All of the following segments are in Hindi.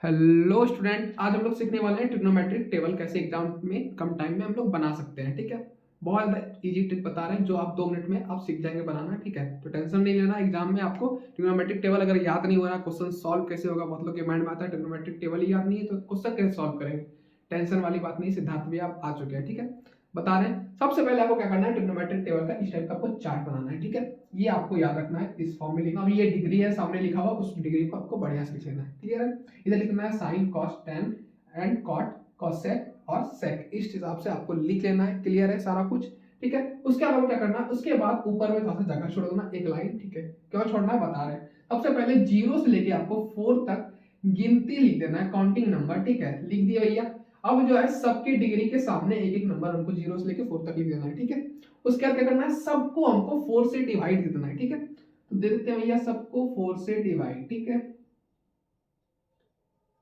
हेलो स्टूडेंट, आज हम लोग सीखने वाले हैं ट्रिग्नोमेट्रिक टेबल कैसे एग्जाम में कम टाइम में हम लोग बना सकते हैं। ठीक है, बहुत ज़्यादा इजी ट्रिक बता रहे हैं जो आप 2 मिनट में आप सीख जाएंगे बनाना। ठीक है, तो टेंशन नहीं लेना। एग्जाम में आपको ट्रिग्नोमेट्रिक टेबल अगर याद नहीं हो रहा, क्वेश्चन सॉल्व कैसे होगा, बहुत लोग के माइंड में आता है ट्रिग्नोमेट्रिक टेबल ही याद नहीं है तो क्वेश्चन कैसे सॉल्व करेंगे। टेंशन वाली बात नहीं, सिद्धार्थ भी आप आ चुके हैं। ठीक है, बता रहे हैं सबसे पहले आपको क्या करना है, ट्रिग्नोमेट्रिक टेबल का इस टाइप का आपको चार्ट बनाना है। ठीक है, ये आपको याद रखना है, इस फॉर्म में लिखना। अभी ये डिग्री है सामने लिखा हुआ, उस डिग्री को आपको बढ़िया से लिख लेना है। क्लियर है, इधर लिखना है sine cos tan and cot cosec और सेक, इस हिसाब से आपको लिख लेना है। क्लियर है सारा कुछ। ठीक है, उसके अलावा क्या करना है, उसके बाद ऊपर में थोड़ा सा जगह छोड़ देना, एक लाइन। ठीक है, क्यों छोड़ना है बता रहे हैं। सबसे पहले 0 से लेके आपको 4 तक गिनती लिख देना है, काउंटिंग नंबर। ठीक है, लिख दिया भैया। अब जो है सबके डिग्री के सामने एक एक नंबर हमको 0 से लेके 4 तक लिख देना है। ठीक है, उसके बाद क्या करना है, सबको हमको 4 से डिवाइड कर देना है। ठीक है, तो दे देते हैं भैया सबको 4 से डिवाइड। ठीक है,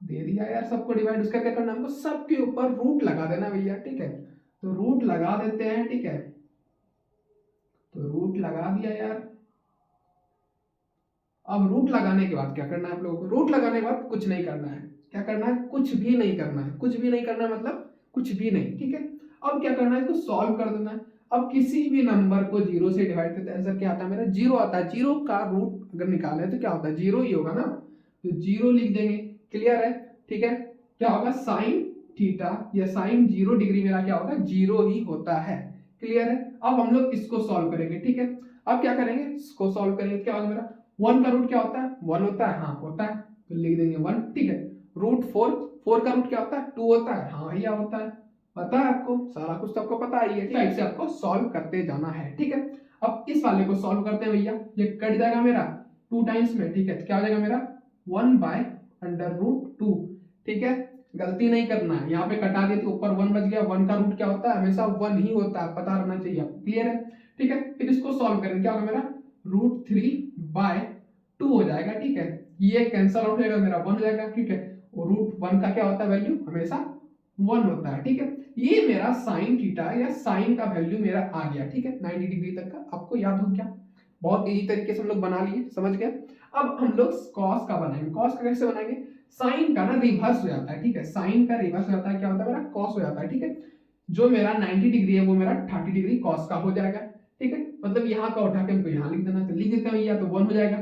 दे दिया यार सबको डिवाइड। उसका क्या करना है, हमको सबके ऊपर रूट लगा देना भैया। ठीक है, तो रूट लगा देते हैं। ठीक है, तो रूट लगा दिया यार। अब रूट लगाने के बाद क्या करना है आप लोगों को, रूट लगाने के बाद कुछ नहीं करना है। क्या करना है, कुछ भी नहीं करना है। कुछ भी नहीं करना है मतलब कुछ भी नहीं। ठीक है, अब क्या करना है, इसको सॉल्व कर देना है। अब किसी भी नंबर को 0 से डिवाइड करते हैं, आंसर क्या आता है मेरा, 0 आता है। 0 का रूट अगर निकाले तो क्या होता है, 0 ही होगा ना, तो 0 लिख देंगे। क्लियर है। ठीक है, क्या होगा, साइन थीटा या साइन 0 डिग्री मेरा क्या होगा, 0 ही होता है। क्लियर है, अब हम लोग इसको सॉल्व करेंगे। ठीक है, अब क्या करेंगे, इसको सॉल्व करेंगे, क्या होगा मेरा, 1 का रूट क्या होता है, 1 होता है। हाँ होता है, तो लिख देंगे 1। ठीक है, रूट 4, 4 का रूट क्या होता है, 2 होता है। हाँ भैया होता है, पता है आपको, सारा कुछ तो आपको पता ही है। टाइप से आपको सॉल्व करते जाना है। ठीक है, अब इस वाले को सॉल्व करते हैं भैया। ये कट जाएगा मेरा 2 टाइम्स में। ठीक है, तो क्या हो जाएगा मेरा 1/√2। ठीक है, गलती नहीं करना है, यहाँ पे कटा दिए तो ऊपर 1 बच गया। 1 का रूट क्या होता है, हमेशा 1 ही होता है, पता रहना चाहिए आपको। क्लियर है। ठीक है, फिर इसको सॉल्व करेंगे, क्या होगा मेरा √3/2 हो जाएगा। ठीक है, ये कैंसल आउट हो जाएगा, मेरा 1 हो जाएगा। ठीक है, और √1 का क्या होता है, वैल्यू हमेशा 1 होता है। ठीक है, ये मेरा साइन थीटा या साइन का वैल्यू मेरा आ गया। ठीक है, 90 डिग्री तक का आपको याद हो गया। बहुत इजी तरीके से हम लोग बना लिए, समझ गए। अब हम लोग कॉस का बनाएंगे। कॉस का कैसे बनाएंगे, साइन का ना रिवर्स हो जाता है। ठीक है, साइन का रिवर्स हो जाता है, क्या होता है मेरा कॉस हो जाता है। ठीक है, जो मेरा 90 डिग्री है वो मेरा 30 डिग्री कॉस का हो जाएगा। ठीक है, मतलब यहाँ का उठा के हमको यहाँ लिख देना, तो लिख देते हैं या तो 1 हो जाएगा।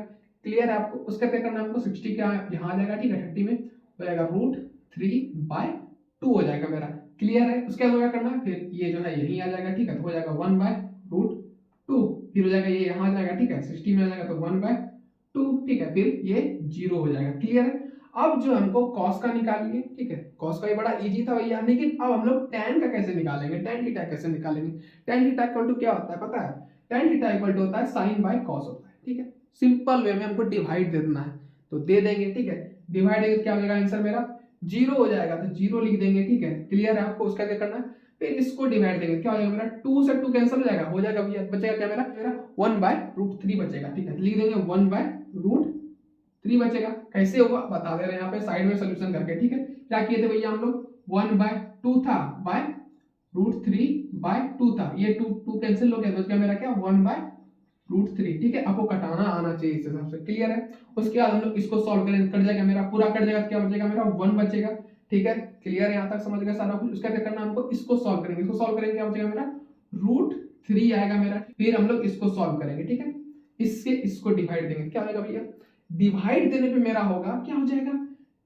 क्लियर है आपको, उसका क्या करना है हमको, 60 क्या यहाँ आ जाएगा। ठीक है, 30 में हो जाएगा √3/2 हो जाएगा मेरा। क्लियर है, उसके बाद क्या करना है, फिर ये जो है यही आ जाएगा। ठीक है, तो हो जाएगा 1/√2। फिर हो जाएगा ये यहाँ आ जाएगा। ठीक है, 60 में आ जाएगा तो 1/2। ठीक है, फिर ये 0 हो जाएगा। क्लियर है, अब जो हमको कॉस का निकालिए। ठीक है, कॉस का भी बड़ा इजी था भैया, लेकिन अब हम लोग tan का कैसे निकालेंगे, tan थीटा कैसे निकालेंगे। tan थीटा इक्वल टू क्या होता है पता है, tan थीटा इक्वल टू होता है sin बाय cos होता है। ठीक है, सिंपल वे में हमको डिवाइड दे देना है, तो दे देंगे। ठीक है, डिवाइड देंगे तो क्या हो जाएगा, आंसर मेरा 0 हो जाएगा, तो 0 लिख देंगे। ठीक है, क्लियर है आपको, उसका क्या करना है, फिर इसको डिवाइड देंगे, क्या हो जाएगा मेरा 2 से 2 कैंसिल हो जाएगा भैया, बचेगा क्या मेरा मेरा 1/√3 बचेगा। ठीक है, लिख देंगे 1/√3 बचेगा। कैसे होगा बता दे रहे हैं यहाँ पे साइड में सोल्यूशन करके। ठीक है, क्या किए थे भैया हम लोग, 1/2 था √3/2 था, ये 2 कैंसिल हो गया, बच गया मेरा क्या 1/√3। ठीक है, आपको कटाना आना चाहिए इस हिसाब से। क्लियर है, उसके बाद हम लोग इसको सॉल्व करेंगे, कट जाएगा मेरा, पूरा कट जाएगा तो क्या बचेगा मेरा 1 बचेगा। ठीक है, क्लियर है, यहाँ तक समझ गए सारा कुछ। उसका क्या करना हमको, इसको सॉल्व करेंगे, इसको सॉल्व करेंगे क्या बचेगा मेरा √3 आएगा मेरा। फिर हम लोग इसको सॉल्व करेंगे। ठीक है, इससे इसको डिवाइड देंगे, क्या होगा भैया, डिवाइड देने पे मेरा होगा क्या हो जाएगा,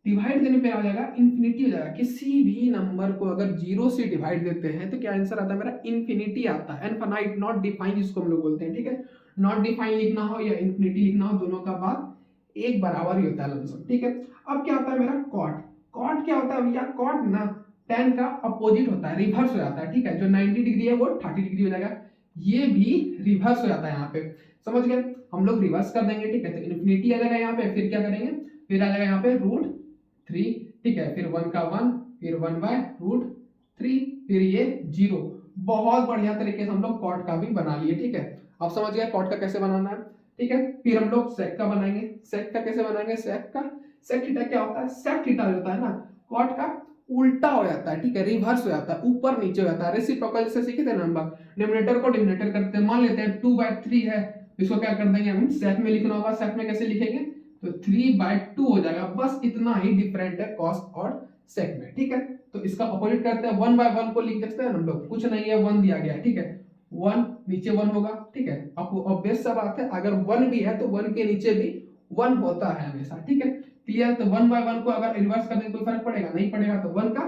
डिवाइड देने पे आ जाएगा इंफिनिटी हो जाएगा। किसी भी नंबर को अगर 0 से डिवाइड देते हैं तो क्या आंसर आता है मेरा, इंफिनिटी आता है, इनफाइनाइट, नॉट डिफाइन जिसको हम लोग बोलते हैं। ठीक है, नॉट डिफाइन लिखना हो या इंफिनिटी लिखना हो, दोनों का बात एक बराबर ही होता है लमसम। ठीक है, अब क्या होता है मेरा कॉट। कॉट क्या होता है भैया, कॉट ना tan का अपोजिट होता है, रिवर्स हो जाता है। ठीक है, जो 90 डिग्री है वो 30 डिग्री हो जाएगा, ये भी रिवर्स हो जाता है यहाँ पे, समझ गए। हम लोग रिवर्स कर देंगे। ठीक है, तो इन्फिनिटी आ जाएगा यहाँ पे, फिर क्या करेंगे, फिर आ जाएगा यहाँ पे √3। ठीक है, फिर 1 का 1, फिर 1/√3, फिर ये 0। बहुत बढ़िया तरीके से हम लोग कॉट का भी बना लिए। ठीक है, अब समझ गए कॉट का कैसे बनाना है। ठीक है, फिर हम लोग सेक का बनाएंगे। सेक का कैसे बनाएंगे, सेक का, सेक थीटा क्या होता है, सेक थीटा होता है ना कॉट का उल्टा हो जाता है। ठीक है, रिवर्स हो जाता है, ऊपर नीचे हो जाता है, रेसिप्रोकल से सीखे थे ना हम लोग, डिनोमिनेटर को डिनोमिनेटर करते हैं। मान लेते हैं 2/3 है, इसको क्या कर देंगे हम सेक में लिखना होगा। सेक में कैसे लिखेंगे, तो 3/2 हो जाएगा। बस इतना ही डिफरेंट है कॉस और सेक में, ठीक है। तो इसका अपोजिट करते हैं, 1/1 को लिख सकते हैं हम लोग, कुछ नहीं है, 1 दिया गया है, ठीक है। 1 नीचे 1 होगा, ठीक है। अब ऑब्वियस सा बात है, अगर 1 भी है तो 1 के नीचे भी 1 होता है हमेशा, ठीक है। क्लियर। तो 1/1 को अगर रिवर्स करने कोई फर्क पड़ेगा नहीं पड़ेगा, तो 1 का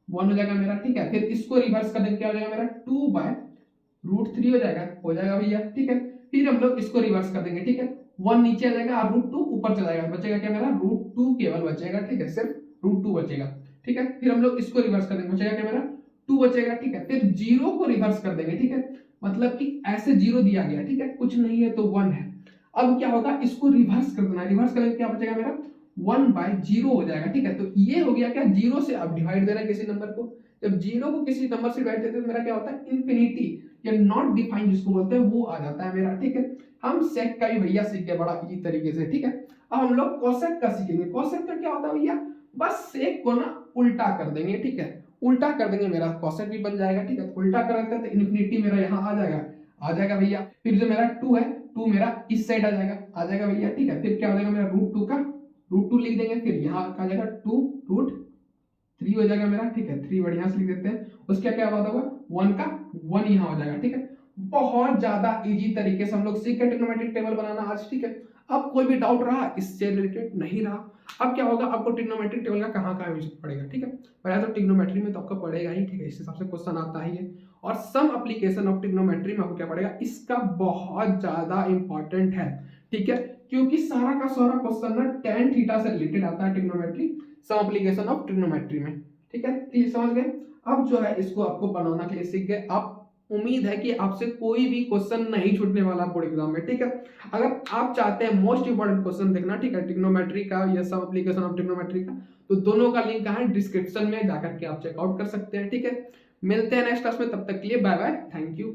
1 हो जाएगा मेरा, ठीक है। फिर इसको रिवर्स कर देंगे, क्या हो जाएगा मेरा 2/√3 हो जाएगा भैया, ठीक है। फिर हम लोग इसको रिवर्स कर देंगे, ठीक है। 1 नीचे आ जाएगा और √2 ऊपर चला जाएगा, बचेगा क्या मेरा √2 केवल बचेगा, ठीक है। सिर्फ √2 बचेगा, ठीक है। फिर हम लोग इसको रिवर्स कर देंगे, बचेगा क्या मेरा 2 बचेगा, ठीक है। फिर 0 को रिवर्स कर देंगे, ठीक है। मतलब कि ऐसे 0 दिया गया, ठीक है, कुछ नहीं है तो 1 है। अब क्या होगा, इसको रिवर्स कर देना, रिवर्स करेंगे क्या बचेगा मेरा 1/0 हो जाएगा, ठीक है। तो ये हो गया क्या, 0 से अब डिवाइड देना है किसी नंबर को। जब 0 को किसी नंबर से डिवाइड देते हैं तो मेरा क्या होता है इंफिनिटी या नॉट डिफाइंड जिसको बोलते हैं वो आ जाता है मेरा, ठीक है। हम सेक का भी भैया सीख गए बड़ा इजी तरीके से, ठीक है। अब हम लोग कोसेक का सीखेंगे। कोसेक का क्या होता है भैया, बस सेक को ना उल्टा कर देंगे, ठीक है। उल्टा कर देंगे, मेरा कोसेक भी बन जाएगा, ठीक है। उल्टा कर देते हैं तो इन्फिनिटी मेरा यहाँ आ जाएगा भैया। फिर जो मेरा 2 है, 2 मेरा इस साइड आ जाएगा भैया, ठीक है। फिर क्या हो जाएगा मेरा √2 का √2 लिख देंगे, फिर यहाँ आ जाएगा 2√3 हो जाएगा मेरा, ठीक है। 3 बढ़िया से लिख देते हैं। उसका क्या बात होगा 1 का 1 यहाँ हो जाएगा, ठीक है। बहुत ज्यादा इजी तरीके से हम लोग सीख गए ट्रिग्नोमेट्रिक टेबल बनाना आज, ठीक है। अब कोई भी डाउट रहा इससे रिलेटेड नहीं रहा, अब क्या होगा, आपको ट्रिग्नोमेट्रिक टेबल का कहाँ यूज पड़ेगा, ठीक है। पर तो ट्रिग्नोमेट्री में तो आपको पड़ेगा ही, ठीक है। इस हिसाब से क्वेश्चन आता ही है। और सम एप्लीकेशन ऑफ ट्रिग्नोमेट्री में आपको क्या पड़ेगा, इसका बहुत ज्यादा इंपॉर्टेंट है, ठीक है। क्योंकि सारा का सारा क्वेश्चन ना tan थीटा से रिलेटेड आता है trigonometry, some application of trigonometry में, ठीक है। तो समझ गए। अब जो है इसको आपको बनाना के लिए सीख गए आप। उम्मीद है कि आपसे कोई भी क्वेश्चन नहीं छूटने वाला बोर्ड एग्जाम में, ठीक है। अगर आप चाहते हैं मोस्ट इंपोर्टेंट क्वेश्चन देखना, ठीक है, ट्रिग्नोमेट्री का या सम एप्लीकेशन ऑफ ट्रिग्नोमेट्री का, तो दोनों का लिंक है डिस्क्रिप्शन में, जाकर के आप चेकआउट कर सकते हैं, ठीक है। मिलते हैं नेक्स्ट क्लास में, तब तक के लिए बाय बाय, थैंक यू।